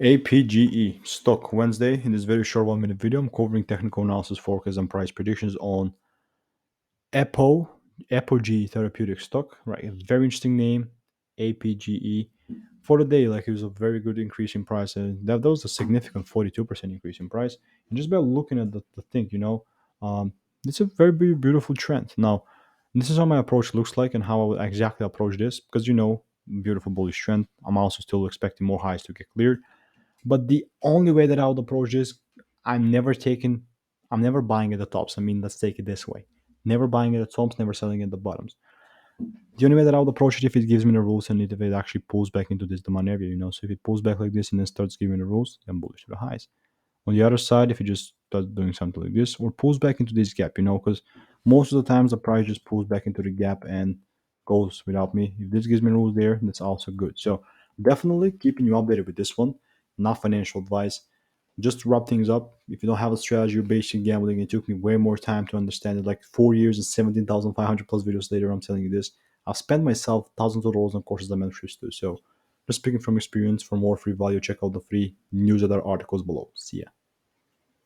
APGE Stock Wednesday. In this very short 1 minute video, I'm covering technical analysis, forecasts, and price predictions on Apogee Therapeutics stock. Right, a very interesting name, APGE. For the day, like it was a very good increase in price, and that was a significant 42% increase in price. And just by looking at the thing, it's a very beautiful trend. Now, this is how my approach looks like and how I would exactly approach this because beautiful bullish trend. I'm also still expecting more highs to get cleared. But the only way that I would approach this, I'm never taking, I'm never buying at the tops. I mean, let's take it this way: never buying at the tops, never selling at the bottoms. The only way that I would approach it if it gives me the rules and if it actually pulls back into this demand area. So if it pulls back like this and then starts giving me the rules, then bullish to the highs. On the other side, if it just starts doing something like this or pulls back into this gap, because most of the times the price just pulls back into the gap and goes without me. If this gives me rules there, that's also good. So definitely keeping you updated with this one, not financial advice. Just to wrap things up, if you don't have a strategy, you're basically gambling. It took me way more time to understand it. Like 4 years and 17,500 plus videos later, I'm telling you this. I've spent myself thousands of dollars on courses and mentorships too. So, just speaking from experience, for more free value, check out the free newsletter articles below. See ya.